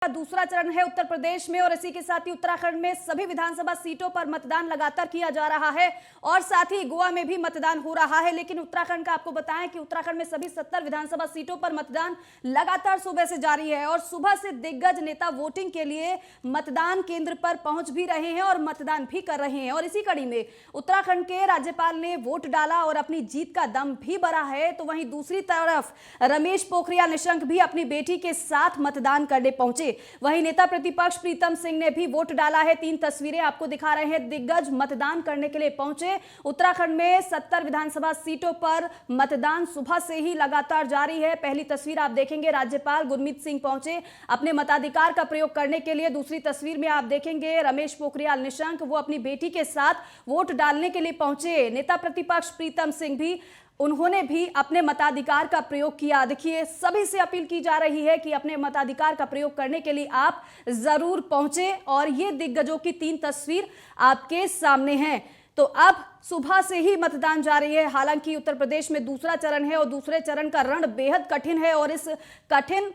दूसरा चरण है उत्तर प्रदेश में और इसी के साथ ही उत्तराखंड में सभी विधानसभा सीटों पर मतदान लगातार किया जा रहा है और साथ ही गोवा में भी मतदान हो रहा है। लेकिन उत्तराखंड का आपको बताएं कि उत्तराखंड में सभी 70 विधानसभा सीटों पर मतदान लगातार सुबह से जारी है और सुबह से दिग्गज नेता वोटिंग के लिए मतदान केंद्र पर पहुंच भी रहे हैं और मतदान भी कर रहे हैं। और इसी कड़ी में उत्तराखंड के राज्यपाल ने वोट डाला और अपनी जीत का दम भी भरा है। तो वहीं दूसरी तरफ रमेश पोखरियाल निशंक भी अपनी बेटी के साथ मतदान करने पहुंचे। वहीं नेता प्रतिपक्ष प्रीतम सिंह ने भी वोट डाला है। 3 तस्वीरें आपको दिखा रहे हैं। दिग्गज मतदान करने के लिए पहुंचे। उत्तराखंड में 70 विधानसभा सीटों पर मतदान सुबह से ही लगातार जारी है। पहली तस्वीर आप देखेंगे, राज्यपाल गुरमीत सिंह पहुंचे अपने मताधिकार का प्रयोग करने के लिए। दूसरी तस्वीर में आप देखेंगे रमेश पोखरियाल निशंक, वो अपनी बेटी के साथ वोट डालने के लिए पहुंचे। नेता प्रतिपक्ष प्रीतम सिंह भी, उन्होंने भी अपने मताधिकार का प्रयोग किया। देखिए, सभी से अपील की जा रही है कि अपने मताधिकार का प्रयोग करने के लिए आप जरूर पहुंचे। और ये दिग्गजों की 3 तस्वीर आपके सामने हैं। तो अब सुबह से ही मतदान जारी है। हालांकि उत्तर प्रदेश में दूसरा चरण है और दूसरे चरण का रण बेहद कठिन है और इस कठिन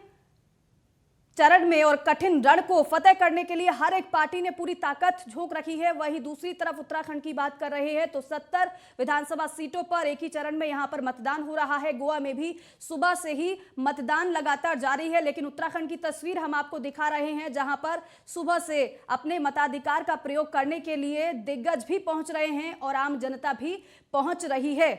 चरण में और कठिन रण को फतेह करने के लिए हर एक पार्टी ने पूरी ताकत झोंक रखी है। वहीं दूसरी तरफ उत्तराखंड की बात कर रहे हैं तो 70 विधानसभा सीटों पर एक ही चरण में यहां पर मतदान हो रहा है। गोवा में भी सुबह से ही मतदान लगातार जारी है। लेकिन उत्तराखंड की तस्वीर हम आपको दिखा रहे हैं, जहां पर सुबह से अपने मताधिकार का प्रयोग करने के लिए दिग्गज भी पहुंच रहे हैं और आम जनता भी पहुंच रही है।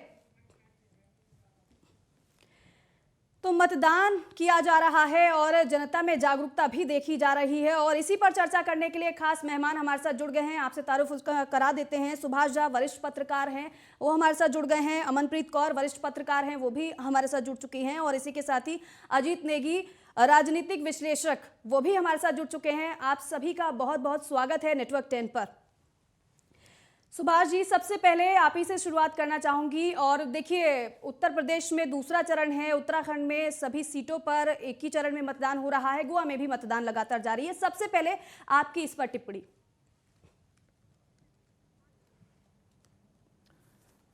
तो मतदान किया जा रहा है और जनता में जागरूकता भी देखी जा रही है। और इसी पर चर्चा करने के लिए खास मेहमान हमारे साथ जुड़ गए हैं। आपसे तारुफ करा देते हैं। सुभाष झा वरिष्ठ पत्रकार हैं, वो हमारे साथ जुड़ गए हैं। अमनप्रीत कौर वरिष्ठ पत्रकार हैं, वो भी हमारे साथ जुड़ चुकी हैं। और इसी के साथ ही अजीत नेगी राजनीतिक विश्लेषक, वो भी हमारे साथ जुड़ चुके हैं। आप सभी का बहुत बहुत स्वागत है नेटवर्क 10 पर। सुभाष जी, सबसे पहले आप ही से शुरुआत करना चाहूंगी। और देखिए, उत्तर प्रदेश में दूसरा चरण है, उत्तराखंड में सभी सीटों पर एक ही चरण में मतदान हो रहा है, गोवा में भी मतदान लगातार जारी है। सबसे पहले आपकी इस पर टिप्पणी।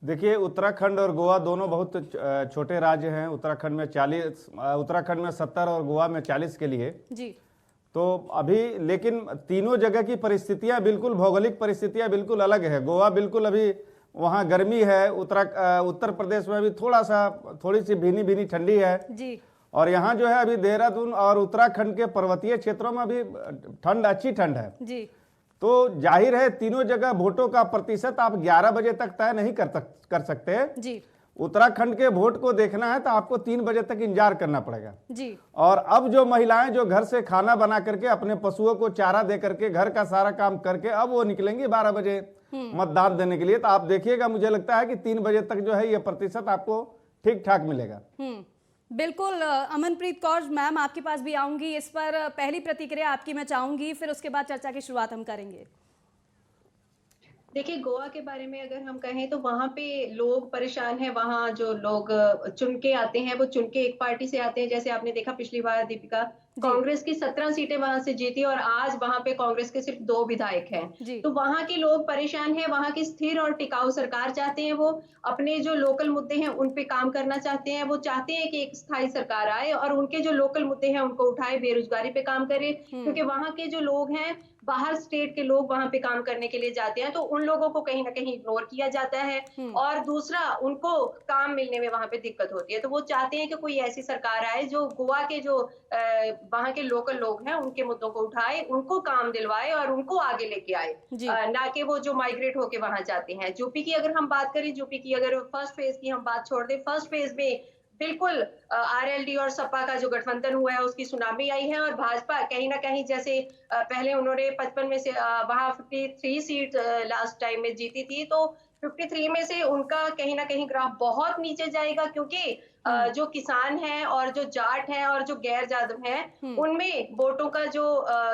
देखिए, उत्तराखंड और गोवा दोनों बहुत छोटे राज्य हैं। उत्तराखंड में 70 और गोवा में 40 के लिए जी। तो अभी लेकिन तीनों जगह की परिस्थितियां बिल्कुल, भौगोलिक परिस्थितियां बिल्कुल अलग है। गोवा बिल्कुल अभी वहाँ गर्मी है, उत्तर प्रदेश में अभी थोड़ी सी भीनी भीनी ठंडी है जी। और यहाँ जो है अभी देहरादून और उत्तराखंड के पर्वतीय क्षेत्रों में अभी अच्छी ठंड है जी। तो जाहिर है तीनों जगह वोटों का प्रतिशत आप 11 बजे तक तय नहीं कर सकते जी। उत्तराखंड के वोट को देखना है तो आपको 3 बजे तक इंतजार करना पड़ेगा जी। और अब जो महिलाएं जो घर से खाना बना करके, अपने पशुओं को चारा दे करके, घर का सारा काम करके अब वो निकलेंगी 12 बजे मतदान देने के लिए। तो आप देखिएगा, मुझे लगता है कि 3 बजे तक जो है ये प्रतिशत आपको ठीक ठाक मिलेगा। बिल्कुल। अमनप्रीत कौर मैम, आपके पास भी आऊंगी। इस पर पहली प्रतिक्रिया आपकी मैं चाहूंगी, फिर उसके बाद चर्चा की शुरुआत हम करेंगे। देखिए, गोवा के बारे में अगर हम कहें तो वहां पे लोग परेशान हैं। वहां जो लोग चुन के आते हैं वो चुन के एक पार्टी से आते हैं। जैसे आपने देखा पिछली बार दीपिका, कांग्रेस की 17 सीटें वहां से जीती और आज वहां पे कांग्रेस के सिर्फ 2 विधायक हैं। तो वहां के लोग परेशान हैं। वहां की स्थिर और टिकाऊ सरकार चाहते हैं। वो अपने जो लोकल मुद्दे हैं उन पे काम करना चाहते हैं। वो चाहते हैं कि एक स्थायी सरकार आए और उनके जो लोकल मुद्दे हैं उनको उठाए, बेरोजगारी पे काम करे। क्योंकि वहां के जो लोग हैं, बाहर स्टेट के लोग वहां पे काम करने के लिए जाते हैं तो उन लोगों को कहीं ना कहीं इग्नोर किया जाता है। और दूसरा, उनको काम मिलने में वहां पे दिक्कत होती है। तो वो चाहते हैं कि कोई ऐसी सरकार आए जो गोवा के जो वहां के लोकल लोग हैं उनके मुद्दों को उठाए, उनको काम दिलवाए और उनको आगे लेके आए, ना कि वो जो माइग्रेट होके वहां जाते हैं। यूपी की अगर हम बात करें, यूपी की अगर फर्स्ट फेज की हम बात छोड़ दें, फर्स्ट फेज में बिल्कुल आरएलडी और सपा का जो गठबंधन हुआ है उसकी सुनामी आई है और भाजपा कहीं ना कहीं, जैसे पहले उन्होंने 55 में से वहां 53 सीट लास्ट टाइम में जीती थी, तो 53 में से उनका कहीं ना कहीं ग्राफ बहुत नीचे जाएगा। क्योंकि जो किसान हैं और जो जाट हैं और जो गैर जादव हैं, उनमें वोटों का जो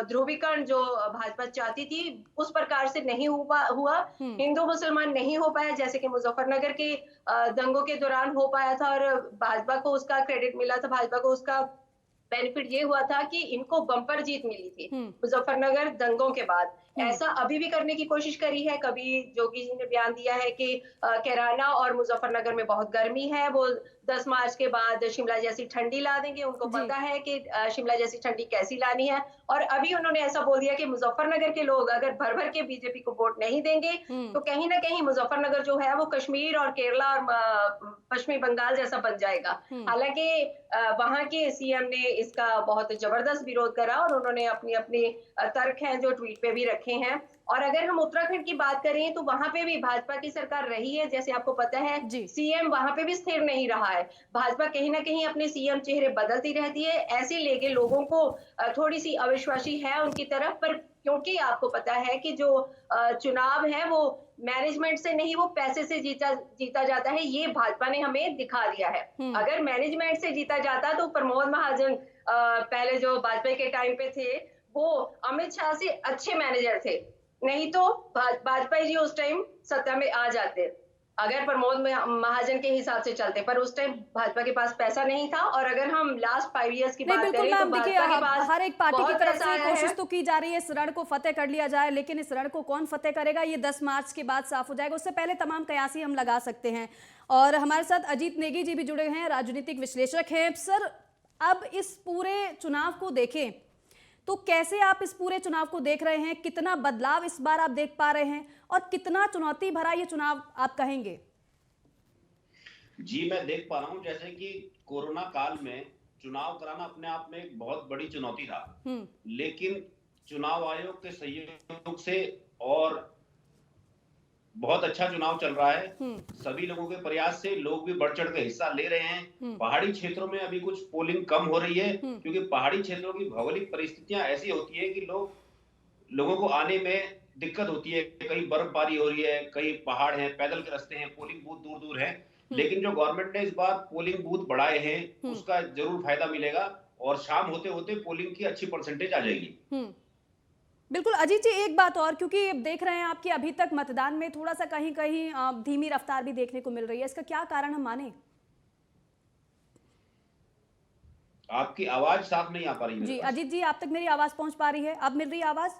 ध्रुवीकरण जो भाजपा चाहती थी उस प्रकार से नहीं हुआ। हिंदू मुसलमान नहीं हो पाया, जैसे कि मुजफ्फरनगर के दंगों के दौरान हो पाया था और भाजपा को उसका क्रेडिट मिला था। भाजपा को उसका बेनिफिट ये हुआ था कि इनको बम्पर जीत मिली थी मुजफ्फरनगर दंगों के बाद। ऐसा अभी भी करने की कोशिश करी है। कभी जोगी जी ने बयान दिया है कि कैराना और मुजफ्फरनगर में बहुत गर्मी है, वो 10 मार्च के बाद शिमला जैसी ठंडी ला देंगे। उनको जी। पता है कि शिमला जैसी ठंडी कैसी लानी है। और अभी उन्होंने ऐसा बोल दिया कि मुजफ्फरनगर के लोग अगर भर भर के बीजेपी को वोट नहीं देंगे तो कहीं ना कहीं मुजफ्फरनगर जो है वो कश्मीर और केरला और पश्चिमी बंगाल जैसा बन जाएगा। हालांकि वहां के सीएम ने इसका बहुत जबरदस्त विरोध करा और उन्होंने अपनी अपनी तर्क हैं जो ट्वीट पे भी रखे हैं। और अगर हम उत्तराखंड की बात करें तो वहां पे भी भाजपा की सरकार रही है, जैसे आपको पता है जी। सीएम वहां पे भी स्थिर नहीं रहा है। भाजपा कहीं ना कहीं अपने सीएम चेहरे बदलती रहती है, ऐसे लेके लोगों को थोड़ी सी अविश्वासी है उनकी तरफ। पर क्योंकि आपको पता है कि जो चुनाव है वो मैनेजमेंट से नहीं, वो पैसे से जीता जाता है, ये भाजपा ने हमें दिखा दिया है। अगर मैनेजमेंट से जीता जाता तो प्रमोद महाजन पहले जो वाजपेयी के टाइम पे थे वो अमित शाह से अच्छे मैनेजर थे, नहीं तो वाजपेयी जी उस टाइम सत्ता में आ जाते अगर प्रमोद महाजन के हिसाब से चलते। पर उस टाइम भाजपा के पास पैसा नहीं था। और अगर हम लास्ट 5 इयर्स की नहीं, बात बिल्कुल करें तो मैम, देखिए भाजपा के पास हर एक पार्टी की बहुत तरफ पैसा से आया कोशिश है। तो की जा रही है इस रण को फतेह कर लिया जाए, लेकिन इस रण को कौन फतेह करेगा ये 10 मार्च के बाद साफ हो जाएगा। उससे पहले तमाम कयासी हम लगा सकते हैं। और हमारे साथ अजीत नेगी जी भी जुड़े हैं, राजनीतिक विश्लेषक हैं। सर, अब इस पूरे चुनाव को देखें तो कैसे आप इस पूरे चुनाव को देख रहे हैं? कितना बदलाव इस बार आप देख पा रहे हैं और कितना चुनौती भरा ये चुनाव आप कहेंगे? जी, मैं देख पा रहा हूं जैसे कि कोरोना काल में चुनाव कराना अपने आप में एक बहुत बड़ी चुनौती था, लेकिन चुनाव आयोग के सहयोग से और बहुत अच्छा चुनाव चल रहा है। सभी लोगों के प्रयास से लोग भी बढ़ चढ़ के हिस्सा ले रहे हैं। पहाड़ी क्षेत्रों में अभी कुछ पोलिंग कम हो रही है क्योंकि पहाड़ी क्षेत्रों की भौगोलिक परिस्थितियां ऐसी होती है कि लोगों को आने में दिक्कत होती है। कहीं बर्फबारी हो रही है, कहीं पहाड़ है, पैदल के रास्ते हैं, पोलिंग बूथ दूर दूर है। लेकिन जो गवर्नमेंट ने इस बार पोलिंग बूथ बढ़ाए हैं उसका जरूर फायदा मिलेगा और शाम होते होते पोलिंग की अच्छी परसेंटेज आ जाएगी। बिल्कुल अजीत जी, एक बात और, क्योंकि देख रहे हैं आप कि अभी तक मतदान में थोड़ा सा कहीं कहीं धीमी रफ्तार भी देखने को मिल रही है, इसका क्या कारण हम माने? आपकी आवाज साफ नहीं आ पा रही जी अजीत जी, आप तक मेरी आवाज पहुंच पा रही है? अब मिल रही है आवाज?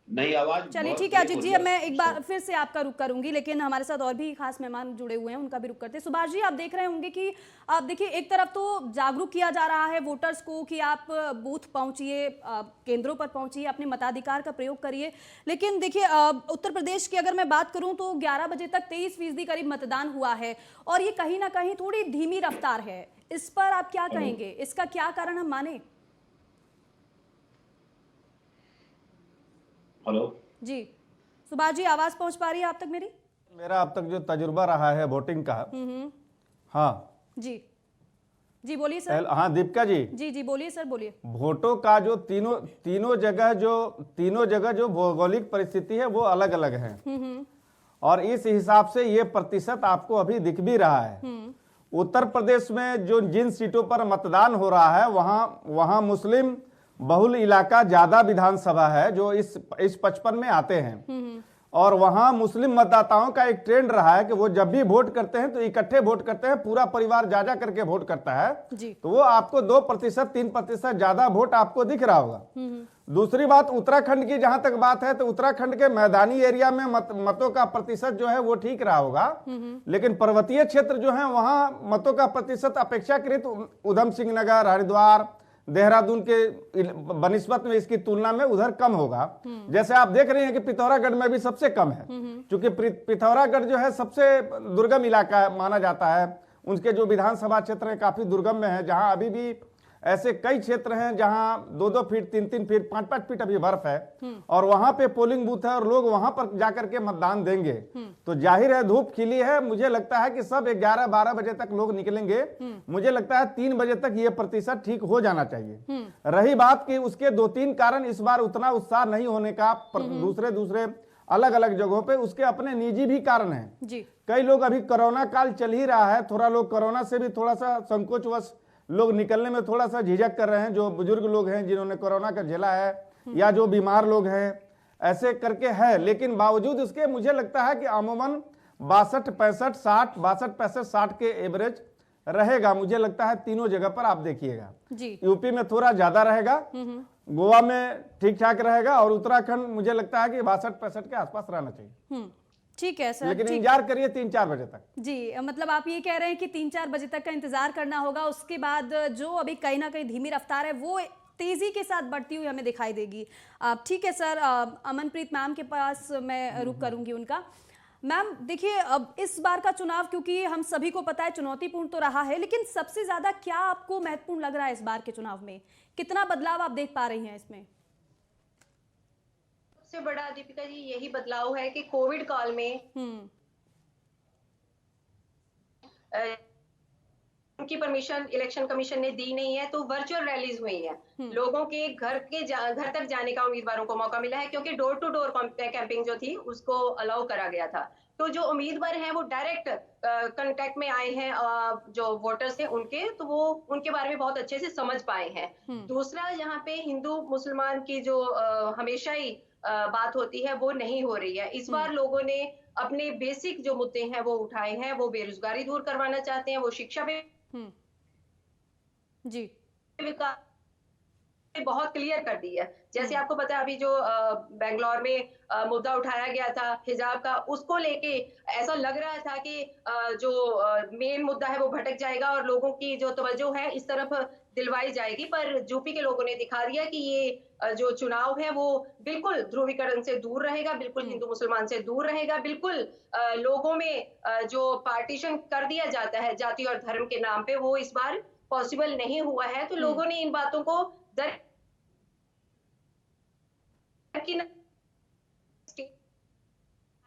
नई आवाज। चलिए ठीक है अजीत जी, अब मैं एक बार फिर से आपका रुख करूंगी, लेकिन हमारे साथ और भी खास मेहमान जुड़े हुए हैं, उनका भी रुख करते हैं। सुभाष जी, आप देख रहे होंगे कि आप देखिए एक तरफ तो जागरूक किया जा रहा है वोटर्स को कि आप बूथ पहुंचिए, केंद्रों पर पहुंचिए, अपने मताधिकार का प्रयोग करिए, लेकिन देखिए उत्तर प्रदेश की अगर मैं बात करूं तो 11 बजे तक 23% करीब मतदान हुआ है और ये कहीं ना कहीं थोड़ी धीमी रफ्तार है। इस पर आप क्या कहेंगे? इसका क्या कारण हम माने? हेलो जी सुभाष जी, आवाज पहुंच पा रही है आप तक मेरी? मेरा अब तक जो तजुर्बा रहा है वोटिंग का, हाँ जी बोलिए सर। हाँ दीपिका जी, जी बोलिए सर, बोलिए। वोटों का जो तीनों जगह जो भौगोलिक परिस्थिति है वो अलग अलग है और इस हिसाब से ये प्रतिशत आपको अभी दिख भी रहा है। उत्तर प्रदेश में जो जिन सीटों पर मतदान हो रहा है वहां मुस्लिम बहुल इलाका ज्यादा विधानसभा है जो इस 55 में आते हैं और वहां मुस्लिम मतदाताओं का एक ट्रेंड रहा है कि वो जब भी वोट करते हैं तो इकट्ठे वोट करते हैं, पूरा परिवार जा करके वोट करता है तो वो आपको 2% 3% ज्यादा वोट आपको दिख रहा होगा। दूसरी बात, उत्तराखंड की जहां तक बात है तो उत्तराखंड के मैदानी एरिया में मतों का प्रतिशत जो है वो ठीक रहा होगा, लेकिन पर्वतीय क्षेत्र जो है वहां मतों का प्रतिशत अपेक्षाकृत उधम सिंह नगर, हरिद्वार, देहरादून के बनिस्बत में इसकी तुलना में उधर कम होगा। जैसे आप देख रहे हैं कि पिथौरागढ़ में भी सबसे कम है, क्योंकि पिथौरागढ़ जो है सबसे दुर्गम इलाका माना जाता है। उनके जो विधानसभा क्षेत्र है काफी दुर्गम में है, जहां अभी भी ऐसे कई क्षेत्र हैं जहां 2-2 फीट 3-3 फीट 5-5 फीट अभी बर्फ है और वहां पे पोलिंग बूथ है और लोग वहां पर जाकर के मतदान देंगे। तो जाहिर है धूप खिली है, मुझे लगता है कि सब 11-12 बजे तक लोग निकलेंगे। मुझे लगता है 3 बजे तक ये प्रतिशत ठीक हो जाना चाहिए। रही बात कि उसके 2-3 कारण इस बार उतना उत्साह नहीं होने का दूसरे अलग अलग जगहों पे, उसके अपने निजी भी कारण है। कई लोग अभी कोरोना काल चल ही रहा है, थोड़ा लोग कोरोना से भी थोड़ा सा संकोचवश लोग निकलने में थोड़ा सा झिझक कर रहे हैं। जो बुजुर्ग लोग हैं जिन्होंने कोरोना का झेला है या जो बीमार लोग हैं, ऐसे करके है। लेकिन बावजूद उसके मुझे लगता है कि अमूमन 62-65-60 के एवरेज रहेगा। मुझे लगता है तीनों जगह पर आप देखिएगा, यूपी में थोड़ा ज्यादा रहेगा, गोवा में ठीक ठाक रहेगा और उत्तराखंड मुझे लगता है कि 62-65 के आसपास रहना चाहिए। ठीक है सर, लेकिन ठीक। इंतजार करिए 3-4 बजे तक। जी, मतलब आप ये कह रहे हैं कि 3-4 बजे तक का इंतजार करना होगा, उसके बाद जो अभी कहीं ना कहीं धीमी रफ्तार है वो तेजी के साथ बढ़ती हुई हमें दिखाई देगी। ठीक है सर, अमनप्रीत मैम के पास मैं रुक करूंगी उनका। मैम देखिए, अब इस बार का चुनाव, क्योंकि हम सभी को पता है चुनौतीपूर्ण तो रहा है, लेकिन सबसे ज्यादा क्या आपको महत्वपूर्ण लग रहा है इस बार के चुनाव में? कितना बदलाव आप देख पा रही हैं इसमें? सबसे बड़ा दीपिका जी यही बदलाव है कि कोविड काल में उनकी परमिशन इलेक्शन कमीशन ने दी नहीं है, तो वर्चुअल रैलीज हुई है। लोगों के घर तक जाने का उम्मीदवारों को मौका मिला है, क्योंकि डोर टू डोर कैंपिंग जो थी उसको अलाउ करा गया था। तो जो उम्मीदवार हैं वो डायरेक्ट कांटेक्ट में आए हैं, जो वोटर्स हैं उनके, तो वो उनके बारे में बहुत अच्छे से समझ पाए हैं। दूसरा, यहाँ पे हिंदू मुसलमान की जो हमेशा ही बात होती है वो नहीं हो रही है। इस बार लोगों ने अपने बेसिक जो मुद्दे हैं वो उठाए हैं। वो बेरोजगारी दूर करवाना चाहते हैं, वो शिक्षा पे जी बहुत क्लियर कर दी है। जैसे आपको पता है अभी जो बेंगलोर में मुद्दा उठाया गया था हिजाब का, उसको लेके ऐसा लग रहा था कि जो मेन मुद्दा है वो भटक जाएगा और लोगों की जो तवज्जो है इस तरफ दिलवाई जाएगी। पर यूपी के लोगों ने दिखा दिया कि ये जो चुनाव है वो बिल्कुल ध्रुवीकरण से दूर रहेगा, बिल्कुल हिंदू मुसलमान से दूर रहेगा, बिल्कुल लोगों में जो पार्टीशन कर दिया जाता है जाति और धर्म के नाम पे, वो इस बार पॉसिबल नहीं हुआ है। तो लोगों ने इन बातों को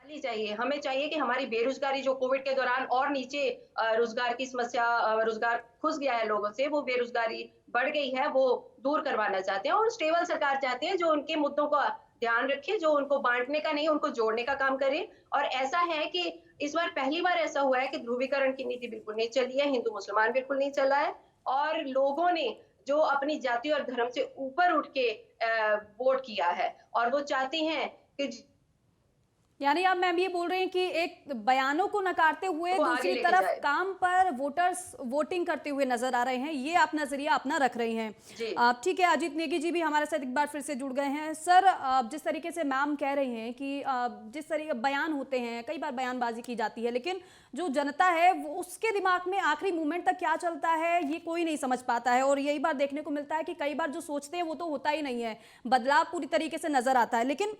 चाहिए। हमें चाहिए कि हमारी बेरोजगारी जो कोविड के दौरान और नीचे रोजगार की समस्या, रोजगार खुस गया है लोगों से, वो बेरोजगारी बढ़ गई है, वो दूर करवाना चाहते हैं। और स्टेबल सरकार चाहते हैं जो उनके मुद्दों का ध्यान रखे, जो उनको बांटने का नहीं उनको जोड़ने का काम करे। और ऐसा है कि इस बार पहली बार ऐसा हुआ है कि ध्रुवीकरण की नीति बिल्कुल नहीं चली है, हिंदू मुसलमान बिल्कुल नहीं चला है, और लोगों ने जो अपनी जाति और धर्म से ऊपर उठ के वोट किया है और वो चाहते हैं कि, यानी आप मैम ये बोल रहे हैं कि एक बयानों को नकारते हुए दूसरी तरफ काम पर वोटर्स वोटिंग करते हुए नजर आ रहे हैं, ये आप नजरिया अपना रख रही हैं। ठीक है, अजीत नेगी जी भी हमारे साथ एक बार फिर से जुड़ गए हैं। सर, जिस तरीके से मैम कह रही हैं कि जिस तरीके बयान होते हैं, कई बार बयानबाजी की जाती है, लेकिन जो जनता है वो उसके दिमाग में आखिरी मोमेंट तक क्या चलता है ये कोई नहीं समझ पाता है। और यही बार देखने को मिलता है कि कई बार जो सोचते हैं वो तो होता ही नहीं है, बदलाव पूरी तरीके से नजर आता है। लेकिन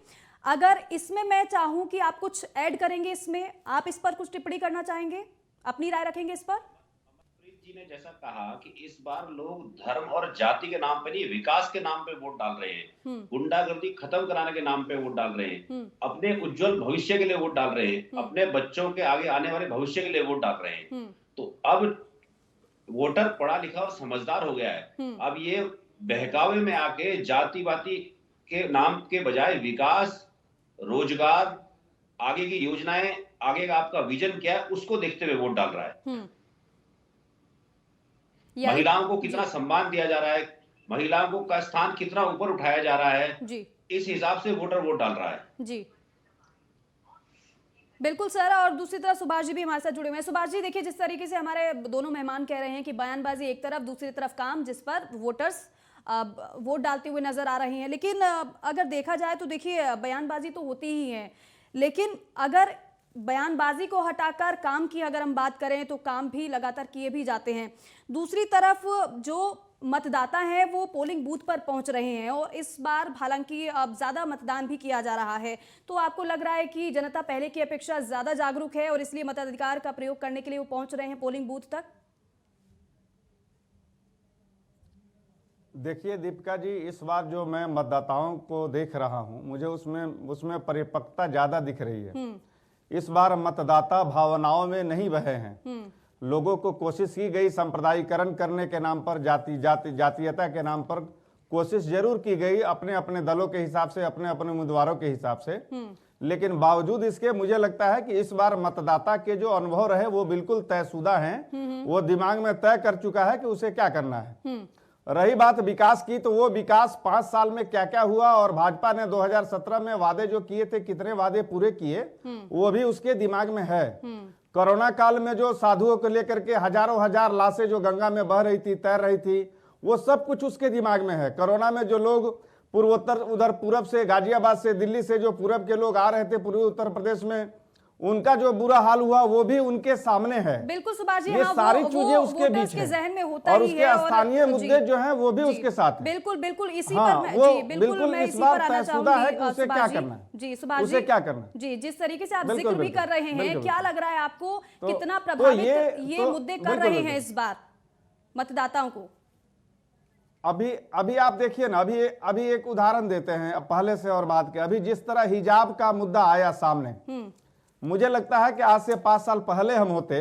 अगर इसमें मैं चाहूं कि आप कुछ ऐड करेंगे, इसमें आप इस पर कुछ टिप्पणी करना चाहेंगे, अपनी राय रखेंगे इस पर? अमनप्रीत जी ने जैसा कहा कि इस बार लोग धर्म और जाति के नाम पे नहीं, विकास के नाम पे वोट डाल रहे हैं, गुंडागर्दी खत्म कराने के नाम पे वोट डाल रहे हैं, अपने उज्जवल भविष्य के लिए वोट डाल रहे हैं, अपने बच्चों के आगे आने वाले भविष्य के लिए वोट डाल रहे हैं। तो अब वोटर पढ़ा लिखा और समझदार हो गया है। अब ये बहकावे में आके जातिवादी के नाम के बजाय विकास, रोजगार, आगे की योजनाएं, आगे का आपका विजन क्या है उसको देखते हुए वोट डाल रहा है। महिलाओं को कितना सम्मान दिया जा रहा है, महिलाओं को का स्थान कितना ऊपर उठाया जा रहा है जी, इस हिसाब से वोटर वोट डाल रहा है जी। बिल्कुल सर, और दूसरी तरफ सुभाष जी भी हमारे साथ जुड़े हुए हैं। सुभाष जी देखिए, जिस तरीके से हमारे दोनों मेहमान कह रहे हैं कि बयानबाजी एक तरफ, दूसरी तरफ काम, जिस पर वोटर्स वोट डालते हुए नजर आ रहे हैं। लेकिन अगर देखा जाए तो देखिए बयानबाजी तो होती ही है, लेकिन अगर बयानबाजी को हटाकर काम की अगर हम बात करें तो काम भी लगातार किए भी जाते हैं। दूसरी तरफ जो मतदाता हैं वो पोलिंग बूथ पर पहुंच रहे हैं, और इस बार हालांकि अब ज़्यादा मतदान भी किया जा रहा है। तो आपको लग रहा है कि जनता पहले की अपेक्षा ज़्यादा जागरूक है और इसलिए मताधिकार का प्रयोग करने के लिए वो पहुंच रहे हैं पोलिंग बूथ तक? देखिए दीपिका जी, इस बार जो मैं मतदाताओं को देख रहा हूं, मुझे उसमें परिपक्वता ज्यादा दिख रही है। इस बार मतदाता भावनाओं में नहीं बहे हैं। लोगों को कोशिश की गई सांप्रदायिकरण करने के नाम पर, जातीयता के नाम पर कोशिश जरूर की गई, अपने अपने दलों के हिसाब से, अपने अपने उम्मीदवारों के हिसाब से। लेकिन बावजूद इसके मुझे लगता है कि इस बार मतदाता के जो अनुभव रहे वो बिल्कुल तयशुदा हैं। वो दिमाग में तय कर चुका है कि उसे क्या करना है। रही बात विकास की, तो वो विकास 5 साल में क्या क्या हुआ और भाजपा ने 2017 में वादे जो किए थे, कितने वादे पूरे किए, वो भी उसके दिमाग में है। कोरोना काल में जो साधुओं को लेकर के हजारों हजार लाशें जो गंगा में बह रही थी, तैर रही थी, वो सब कुछ उसके दिमाग में है। कोरोना में जो लोग पूर्वोत्तर, उधर पूरब से, गाजियाबाद से, दिल्ली से जो पूरब के लोग आ रहे थे पूर्वी उत्तर प्रदेश में, उनका जो बुरा हाल हुआ वो भी उनके सामने है। बिल्कुल सुभाष जी, ये हाँ, सारी चीजें उसके बीच के है जहन में होता और ही उसके है स्थानीय मुद्दे जो हैं वो भी जी, उसके साथ हैं। बिल्कुल बिल्कुल इसी हाँ, पर मैं वो जी बिल्कुल मैं इस इसी बार पर आना तयशुदा है कि चाहूंगी उसे क्या सुभाष जी। करना है, जी सुभाष उसे जी, क्या करना है। जी जिस तरीके से आप बिल्कुल, जिक्र भी कर रहे हैं, बिल्कुल, क्या बिल्कुल। लग रहा है आपको कितना तो प्रभावित ये तो मुद्दे कर बिल्कुल, रहे हैं बिल्कुल। इस बार मतदाताओं को? अभी आप देखिए ना, अभी एक उदाहरण देते हैं अब पहले से और बात के। अभी जिस तरह हिजाब का मुद्दा आया सामने, मुझे लगता है कि आज से 5 साल पहले हम होते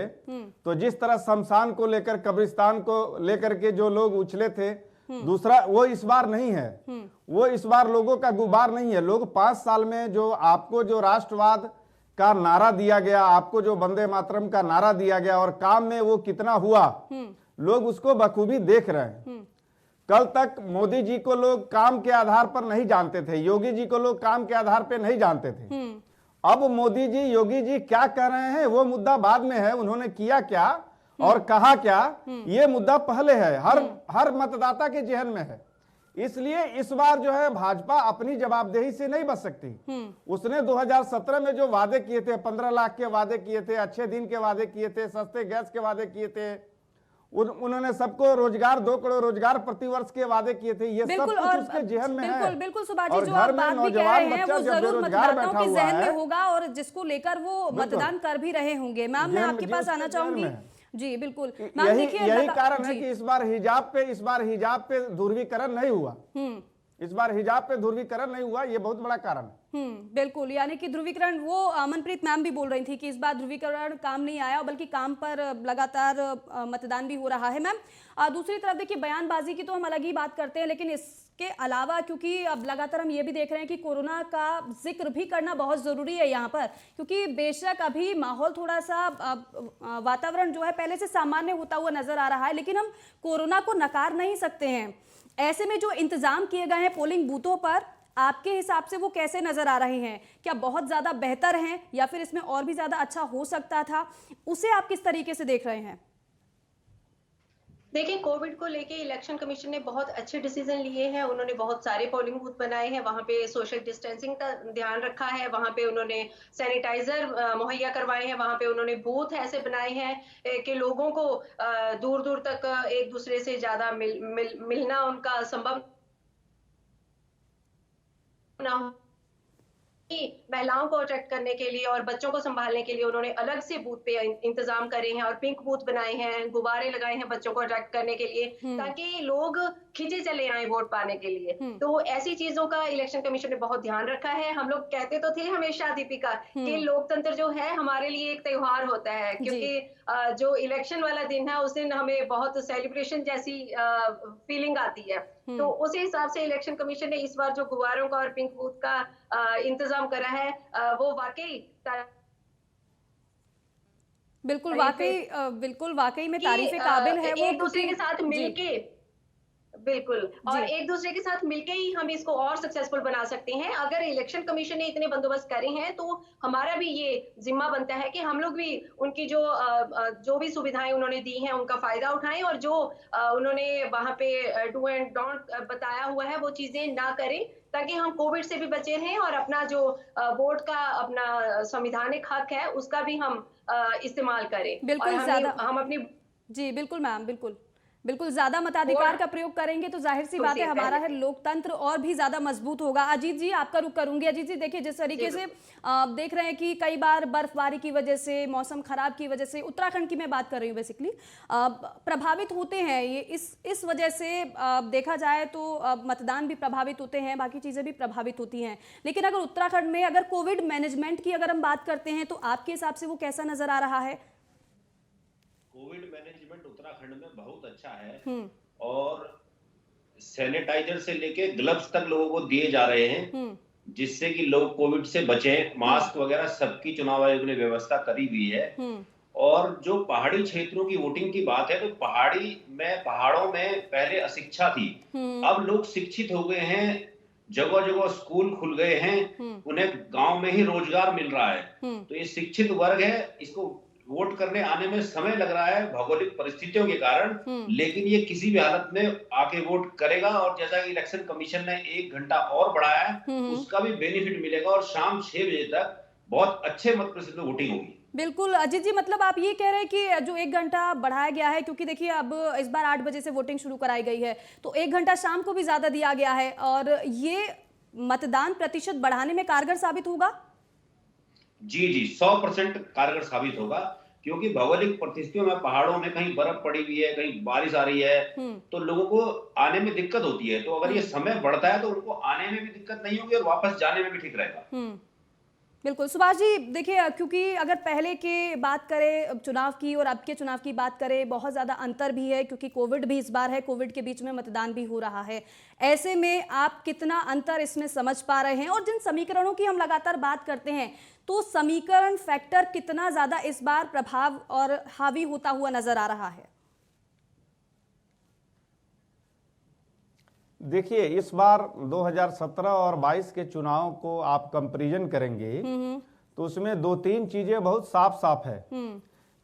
तो जिस तरह शमशान को लेकर, कब्रिस्तान को लेकर के जो लोग उछले थे, दूसरा वो इस बार नहीं है। वो इस बार लोगों का गुबार नहीं है। लोग 5 साल में जो आपको जो राष्ट्रवाद का नारा दिया गया, आपको जो वंदे मातरम का नारा दिया गया और काम में वो कितना हुआ, लोग उसको बखूबी देख रहे हैं। कल तक मोदी जी को लोग काम के आधार पर नहीं जानते थे, योगी जी को लोग काम के आधार पर नहीं जानते थे। अब मोदी जी, योगी जी क्या कह रहे हैं वो मुद्दा बाद में है, उन्होंने किया क्या और कहा क्या ये मुद्दा पहले है, हर मतदाता के जहन में है। इसलिए इस बार जो है भाजपा अपनी जवाबदेही से नहीं बच सकती। उसने 2017 में जो वादे किए थे, 15 लाख के वादे किए थे, अच्छे दिन के वादे किए थे, सस्ते गैस के वादे किए थे, उन्होंने सबको रोजगार, 2 करोड़ रोजगार प्रतिवर्ष के वादे किए थे, ये सब कुछ उसके जहन में है। बिल्कुल सुभाष जी, और जो घर आप में बात भी कह नौजवान रहे हैं बच्चा वो जब जरूर बेरोजगार मतदाताओं बैठा के हुआ जहन में है, होगा और जिसको लेकर वो मतदान कर भी रहे होंगे। मैम मैं आपके पास आना चाहूंगी। जी बिल्कुल मैम, देखिए यही कारण है कि इस बार हिजाब पे ध्रुवीकरण नहीं हुआ। इस बार हिजाब पे ध्रुवीकरण नहीं हुआ, ये बहुत बड़ा कारण है। बिल्कुल, यानी कि ध्रुवीकरण, वो अमनप्रीत मैम भी बोल रही थी कि इस बार ध्रुवीकरण काम नहीं आया, बल्कि काम पर लगातार मतदान भी हो रहा है। मैम दूसरी तरफ देखिए, बयानबाजी की तो हम अलग ही बात करते हैं, लेकिन इसके अलावा क्योंकि अब लगातार हम ये भी देख रहे हैं कि कोरोना का जिक्र भी करना बहुत ज़रूरी है यहाँ पर, क्योंकि बेशक अभी माहौल थोड़ा सा वातावरण जो है पहले से सामान्य होता हुआ नजर आ रहा है, लेकिन हम कोरोना को नकार नहीं सकते हैं। ऐसे में जो इंतजाम किए गए हैं पोलिंग बूथों पर, आपके हिसाब से वो कैसे नजर आ रहे हैं? क्या बहुत ज्यादा बेहतर हैं या फिर इसमें और भी ज्यादा अच्छा हो सकता था? उसे आप किस तरीके से देख रहे हैं? देखिए, कोविड को लेके इलेक्शन कमीशन ने बहुत अच्छे डिसीजन लिए हैं। उन्होंने बहुत सारे पोलिंग बूथ बनाए हैं, वहां पे सोशल डिस्टेंसिंग का ध्यान रखा है, वहां पे उन्होंने सैनिटाइजर मुहैया करवाए हैं, वहां पे उन्होंने बूथ ऐसे बनाए हैं कि लोगों को दूर दूर तक एक दूसरे से ज्यादा मिलना उनका संभव ना हो। महिलाओं को अट्रैक्ट करने के लिए और बच्चों को संभालने के लिए उन्होंने अलग से बूथ पे इंतजाम करे हैं और पिंक बूथ बनाए हैं, गुब्बारे लगाए हैं बच्चों को अट्रैक्ट करने के लिए, ताकि लोग खींचे चले आए वोट पाने के लिए। तो ऐसी चीजों का इलेक्शन कमीशन ने बहुत ध्यान रखा है। हम लोग कहते तो थे हमेशा, दीपिका, कि लोकतंत्र जो है हमारे लिए एक त्योहार होता है, क्योंकि जो इलेक्शन वाला दिन है उस दिन हमें बहुत सेलिब्रेशन जैसी फीलिंग आती है। तो उसी हिसाब से इलेक्शन कमीशन ने इस बार जो गुब्बारों का और पिंक बूथ का इंतजाम करा है, वो वाकई बिल्कुल वाकई में तारीफ काबिल है। वो एक दूसरे के साथ मिलके, बिल्कुल, और एक दूसरे के साथ मिलके ही हम इसको और सक्सेसफुल बना सकते हैं। अगर इलेक्शन कमीशन ने इतने बंदोबस्त करे हैं तो हमारा भी ये जिम्मा बनता है कि हम लोग भी उनकी जो भी सुविधाएं उन्होंने दी हैं उनका फायदा उठाएं, और जो उन्होंने वहां पे डू एंड डोंट बताया हुआ है वो चीजें ना करें, ताकि हम कोविड से भी बचे रहें और अपना जो वोट का अपना संविधानिक हक है उसका भी हम इस्तेमाल करें। बिल्कुल, हम अपनी जी बिल्कुल मैम, बिल्कुल ज्यादा मताधिकार का प्रयोग करेंगे तो जाहिर सी बात है हमारा है लोकतंत्र और भी ज्यादा मजबूत होगा। अजीत जी, आपका रुख करूंगी। अजीत जी, देखिए जिस तरीके से देख रहे हैं कि कई बार बर्फबारी की वजह से, मौसम खराब की वजह से, उत्तराखंड की मैं बात कर रही हूँ बेसिकली, प्रभावित होते हैं ये इस वजह से देखा जाए तो मतदान भी प्रभावित होते हैं, बाकी चीजें भी प्रभावित होती हैं। लेकिन अगर उत्तराखंड में अगर कोविड मैनेजमेंट की अगर हम बात करते हैं तो आपके हिसाब से वो कैसा नजर आ रहा है? कोविड मैनेजमेंट उत्तराखंड में बहुत अच्छा है और सैनिटाइजर से लेके ग्लव्स तक लोगों को दिए जा रहे हैं, जिससे कि लोग कोविड से बचें। मास्क वगैरह सबकी चुनाव आयोग ने व्यवस्था करी हुई है। और जो पहाड़ी क्षेत्रों की वोटिंग की बात है, तो पहाड़ों में पहले अशिक्षा थी, अब लोग शिक्षित हो गए हैं, जगह जगह स्कूल खुल गए हैं, उन्हें गांव में ही रोजगार मिल रहा है। तो ये शिक्षित वर्ग है, इसको वोट करने आने में समय लग रहा है भौगोलिक परिस्थितियों के कारण, लेकिन ये किसी भी हालत में आके वोट करेगा। और जैसा कि इलेक्शन कमीशन ने 1 घंटा और बढ़ाया है, उसका भी बेनिफिट मिलेगा और शाम 6 बजे तक बहुत अच्छे मत प्रतिशत में वोटिंग होगी। बिल्कुल अजीत जी, मतलब आप ये कह रहे हैं कि जो 1 घंटा बढ़ाया गया है, क्योंकि देखिए अब इस बार 8 बजे से वोटिंग शुरू कराई गई है, तो 1 घंटा शाम को भी ज्यादा दिया गया है, और ये मतदान प्रतिशत बढ़ाने में कारगर साबित होगा? जी जी, 100% कारगर साबित होगा, क्योंकि भौगोलिक परिस्थितियों में पहाड़ों में कहीं बर्फ पड़ी हुई है, कहीं बारिश आ रही है, तो लोगों को आने में दिक्कत होती है। तो अगर ये समय बढ़ता है तो उनको आने में भी दिक्कत नहीं होगी और वापस जाने में भी ठीक रहेगा। बिल्कुल सुभाष जी, देखिए क्योंकि अगर पहले के बात करें चुनाव की और अब के चुनाव की बात करें, बहुत ज़्यादा अंतर भी है, क्योंकि कोविड भी इस बार है, कोविड के बीच में मतदान भी हो रहा है। ऐसे में आप कितना अंतर इसमें समझ पा रहे हैं? और जिन समीकरणों की हम लगातार बात करते हैं, तो समीकरण फैक्टर कितना ज़्यादा इस बार प्रभाव और हावी होता हुआ नजर आ रहा है? देखिए, इस बार 2017 और 22 के चुनाव को आप कंपैरिजन करेंगे तो उसमें 2-3 चीजें बहुत साफ साफ है।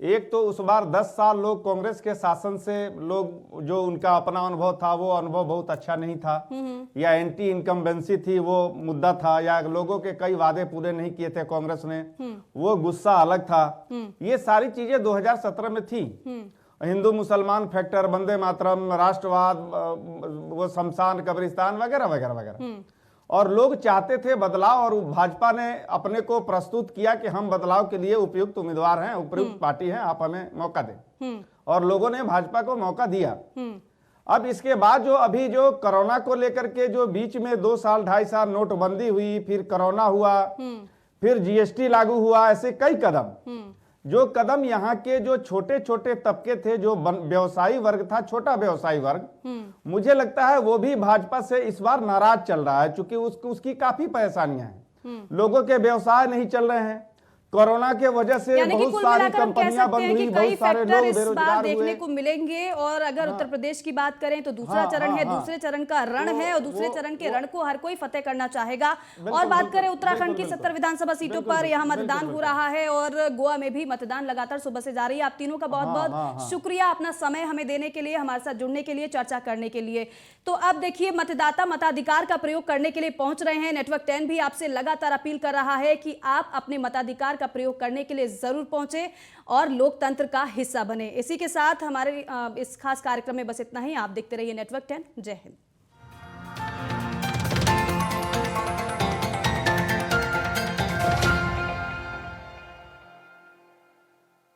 एक तो उस बार 10 साल लोग कांग्रेस के शासन से, लोग जो उनका अपना अनुभव था वो अनुभव बहुत अच्छा नहीं था, या एंटी इनकम्बेंसी थी वो मुद्दा था, या लोगों के कई वादे पूरे नहीं किए थे कांग्रेस ने, वो गुस्सा अलग था। ये सारी चीजें 2017 में थी। हिंदू मुसलमान फैक्टर, वंदे मातरम, राष्ट्रवाद, वो शमशान कब्रिस्तान वगैरह वगैरह वगैरह, और लोग चाहते थे बदलाव, और भाजपा ने अपने को प्रस्तुत किया कि हम बदलाव के लिए उपयुक्त उम्मीदवार हैं, उपयुक्त पार्टी हैं, आप हमें मौका दें, और लोगों ने भाजपा को मौका दिया। अब इसके बाद जो अभी जो कोरोना को लेकर के जो बीच में 2 साल 2.5 साल नोटबंदी हुई, फिर कोरोना हुआ, फिर जीएसटी लागू हुआ, ऐसे कई कदम, जो कदम यहाँ के जो छोटे छोटे तबके थे, जो व्यवसायी वर्ग था, छोटा व्यवसायी वर्ग, मुझे लगता है वो भी भाजपा से इस बार नाराज चल रहा है, क्योंकि उसकी काफी परेशानियां हैं। लोगों के व्यवसाय नहीं चल रहे हैं, कोरोना के वजह से बहुत सारी कंपनियां बंद हुई, बहुत सारे लोग बेरोजगार देखने को मिलेंगे। और अगर उत्तर प्रदेश की बात करें तो दूसरा चरण है, दूसरे चरण का रण है, और दूसरे चरण के रण को हर कोई फतेह करना चाहेगा। और बात करें उत्तराखंड की 70 विधानसभा सीटों पर, यहाँ मतदान हो रहा है, और गोवा में भी मतदान लगातार सुबह से जारी है। आप तीनों का बहुत बहुत शुक्रिया अपना समय हमें देने के लिए, हमारे साथ जुड़ने के लिए, चर्चा करने के लिए। तो अब देखिए, मतदाता मताधिकार का प्रयोग करने के लिए पहुंच रहे हैं। नेटवर्क 10 भी आपसे लगातार अपील कर रहा है कि आप अपने मताधिकार का प्रयोग करने के लिए जरूर पहुंचे और लोकतंत्र का हिस्सा बने। इसी के साथ हमारे इस खास कार्यक्रम में बस इतना ही। आप देखते रहिए नेटवर्क 10। जय हिंद।